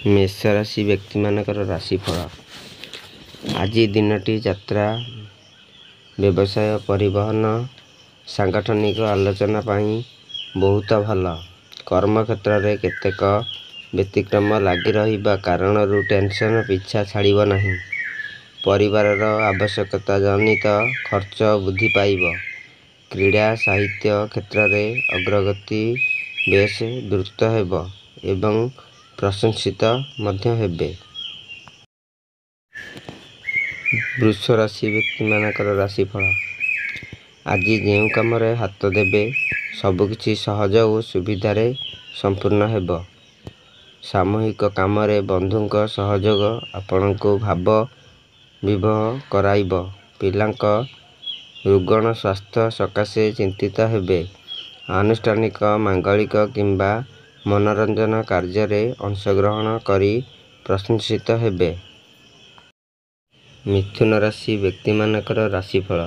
मेष राशि व्यक्ति मानकर राशिफल। आज दिनटी यात्रा, व्यवसाय, परिवहन, सांगठनिक आलोचना पाई बहुत भल। कर्म क्षेत्र में केतेक व्यतिक्रम लगी रहिबा कारणरू टेंशन पीछा छाड़िब नहीं। परिवारर आवश्यकता जनित खर्च वृद्धि पाइब। क्रीड़ा साहित्य क्षेत्र में अग्रगति बेस द्रुत हेब एवं प्रशंसित मध्य हेबे। वृष राशि व्यक्ति मानकर राशिफल। आज जो काम हाथ देबे सबकिछि सहज और सुविधार संपूर्ण हेब। सामूहिक काम बंधुक सहयोग आपनको भाव विभोर कराइब। पिलांक रुग्ण स्वास्थ्य सकाशे चिंतित हेबे। आनुष्ठानिक मांगलिक किंबा मनोरंजन कार्य अंशग्रहण करी प्रशंसित हेबे। मिथुन राशि व्यक्ति मानकर राशिफल।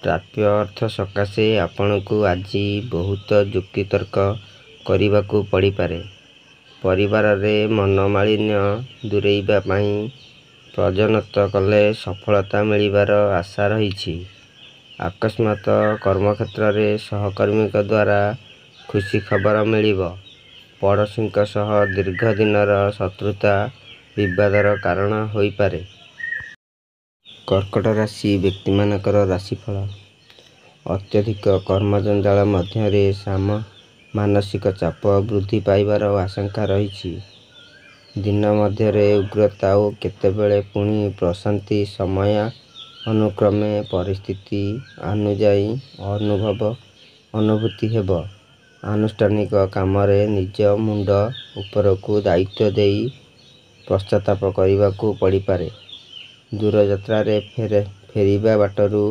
प्राप्य अर्थ सकाशे आपनको आज बहुत जुक्ति तर्क करने पड़ी पारे। परिवार रे मनोमालिन्य दूरेइबा पाई प्रयत्न कले सफलता मिलिबार आशा रही। अकस्मात कर्मक्षेत्र में सहकर्मी द्वारा खुशी खबर मिलिब। पड़ोसी सह दीर्घ दिनर शत्रुता विवादर कारण होई पारे। कर्कट राशि व्यक्ति मानकर राशिफल। अत्यधिक कर्मजंजाल मध्य मानसिक चाप वृद्धि पाइबार आशंका रही। दिन मध्य उग्रता और केतेबेले पुणी प्रशांति समय अनुक्रमे परिस्थिति अनुजाई अनुभूति हेब। आनुष्ठानिक काम निज मुंड उपरकू दायित्व देई पश्चाताप करने को पड़ी पारे। दूर यात्रा फेरिबा बाटरू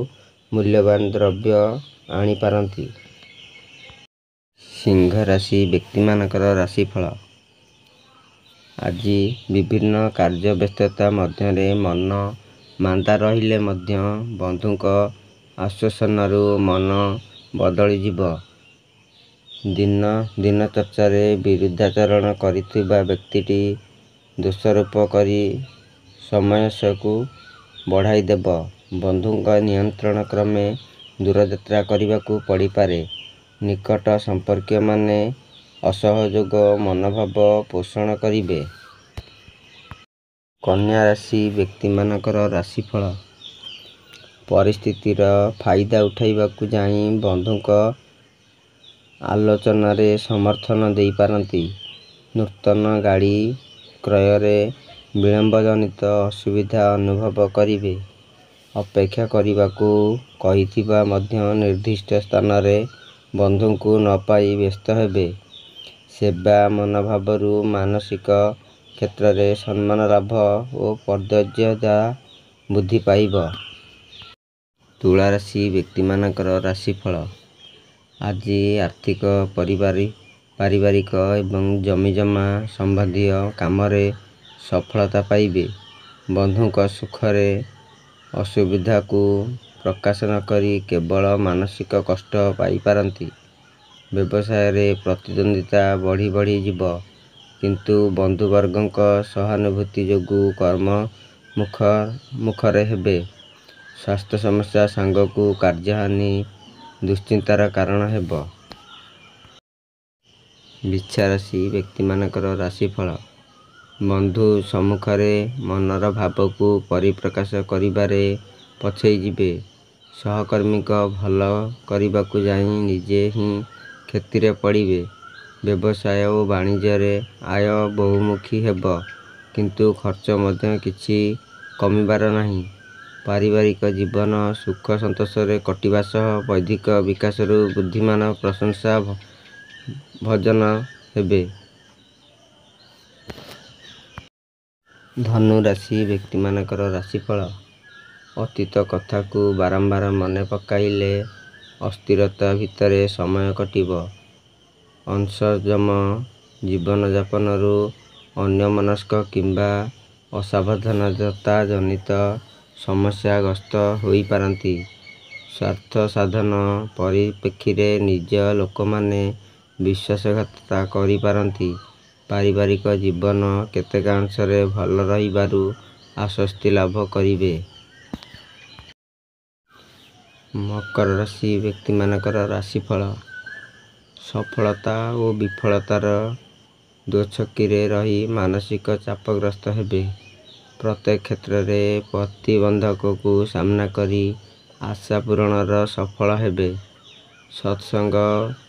मूल्यवान द्रव्य आनी पारंती। सिंह राशि व्यक्ति मानकर राशिफल। आज विभिन्न कार्य व्यस्तता मध्य मन मांदा रहिले मध्य बंधुक आश्वासनरू मन बदली जीव। दिन चर्चा विरुद्धाचरण करिथिबा व्यक्तिटी दोषारोप करी समस्या को बढ़ाई देब। बंधुक नियंत्रण क्रमे दूरयात्रा करने को पड़ी पारे। निकट संपर्क माने असहयोग मनोभाव पोषण करिवे। कन्या राशि व्यक्ति मानकर राशिफल। परिस्थितिर फायदा उठाइबाकू जाई बंधुक आलोचना समर्थन दे पारंती। नूतन गाड़ी क्रय विलंब जनित असुविधा अनुभव करिवे। अपेक्षा करने कहिथिबा मध्य निर्दिष्ट स्थान रे बंधुଙ୍କୁ न पाई व्यस्त हेबे। सेवा मनोभावरू मानसिक क्षेत्र में सम्मान लाभ और पर्यायदा वृद्धि पाइब। तुला राशि व्यक्ति मानकर राशिफल। आज आर्थिक पारिवारिक एवं जमीजमा संबंधी काम सफलता पाइबे। बंधुक सुखरे असुविधा को प्रकाश न करी केवल मानसिक कष्ट पाई पारंती। व्यवसाय रे प्रतिद्वंदिता बढ़ी जीव किंतु बंधुवर्गक सहानुभूति जोगु कर्म मुखरे हेबे। स्वास्थ्य समस्या सांगकू कार्यहानि दुश्चिंतार कारण हेब। बिच्छा राशि व्यक्ति मानकर राशिफल। बंधु सम्मुखरे मनर भाव को परिप्रकाश करिबारे पछई जिबे। सहकर्मीक भल करबाकू जाई निजे ही क्षति पड़िबे। व्यवसाय और वाणिज्य रे आय बहुमुखी हेब किंतु खर्च मध्य किछि कमिबार नहीं। पारिवारिक जीवन सुख संतोष रे कटिबा सह वैधिक विकासरू बुद्धिमान प्रशंसा भजन हेबे। धनु राशि व्यक्ति मानकर राशिफल। अतीत कथा को बारंबार मन पकाइले अस्थिरता भितर समय कटिब। अंशजम जीवन यापनरू अन्यमनस्क किंबा असावधानता जनित समस्या ग्रस्त होई पारंती। स्वार्थ साधन परिप्रेक्षी रे निज लोक माने विश्वासघातकता करी पारंती। ପାରିବାରିକ ଜୀବନ କେତେକାଂଶରେ ଭଲ ରହିବାରୁ ଆଶ୍ୱସ୍ତି ଲାଭ କରିବେ। ମକର ରାଶି ବ୍ୟକ୍ତିମାନଙ୍କର ରାଶିଫଳ। ସଫଳତା ଓ ବିଫଳତାର ଦୋଛକିରେ ରହି ମାନସିକ ଚାପଗ୍ରସ୍ତ ହେବେ। ପ୍ରତ୍ୟେକ କ୍ଷେତ୍ରରେ ପ୍ରତିବନ୍ଧକକୁ ସାମ୍ନା କରି ଆଶା ପୂରଣର ସଫଳ ହେବେ। ସତ୍ସଙ୍ଗ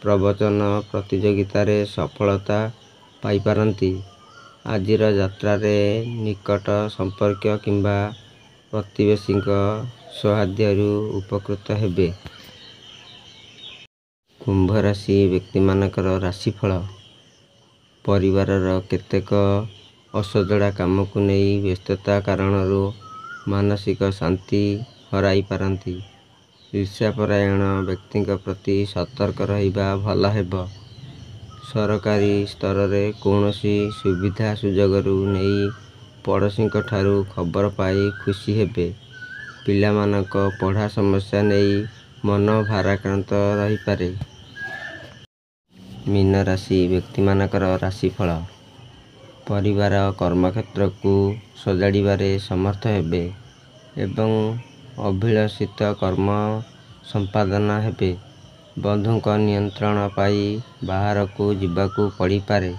ପ୍ରବଚନ ପ୍ରତିଯୋଗିତାରେ ସଫଳତା ପାଇପାରନ୍ତି। ଆଜିର ଯାତ୍ରାରେ ନିକଟ ସମ୍ପର୍କୀୟ କିମ୍ବା ପ୍ରତିବେଶୀଙ୍କ ସୌହାର୍ଦ୍ଦ୍ୟରୁ ଉପକୃତ ହେବେ। କୁମ୍ଭ ରାଶି ବ୍ୟକ୍ତିମାନଙ୍କର ରାଶିଫଳ। ପରିବାରର କେତେକ ଅସଜଡ଼ା କାମକୁ ନେଇ ବ୍ୟସ୍ତତା କାରଣରୁ ମାନସିକ ଶାନ୍ତି ହରାଇ ପାରନ୍ତି। ଈର୍ଷାପରାୟଣ ବ୍ୟକ୍ତିଙ୍କ ପ୍ରତି ସତର୍କ ରହିବା ଭଲ ହେବ। ସରକାରୀ ସ୍ତରରେ କୌଣସି ସୁବିଧା ସୁଯୋଗରୁ ନେଇ ପଡ଼ୋଶୀଙ୍କ ଠାରୁ ଖବର ପାଇ ଖୁସି ହେବେ। ପିଲାମାନଙ୍କ ପଢ଼ା ସମସ୍ୟା ନେଇ ମନ ଭାରାକ୍ରାନ୍ତ ରହିପାରେ। ମୀନ ରାଶି ବ୍ୟକ୍ତିମାନଙ୍କର ରାଶିଫଳ। ପରିବାର କର୍ମକ୍ଷେତ୍ରକୁ ସଜାଡ଼ିବାରେ ସମର୍ଥ ହେବେ ଏବଂ ଅଭିଳଷିତ କର୍ମ ସମ୍ପାଦନ ହେବେ। ବନ୍ଧୁଙ୍କ ନିୟନ୍ତ୍ରଣ ପାଇ ବାହାରକୁ ଯିବାକୁ ପଡ଼ିପାରେ।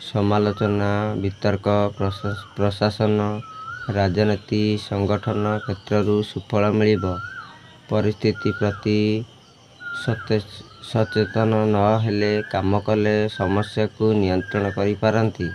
ସମାଲୋଚନା ବିତର୍କ ପ୍ରଶାସନ ରାଜନୀତି ସଂଗଠନ କ୍ଷେତ୍ରରୁ ସୁଫଳ ମିଳିବ। ପରିସ୍ଥିତି ପ୍ରତି ସଚେତନ ନ ହେଲେ କାମ କଲେ ସମସ୍ୟାକୁ ନିୟନ୍ତ୍ରଣ କରିପାରନ୍ତି।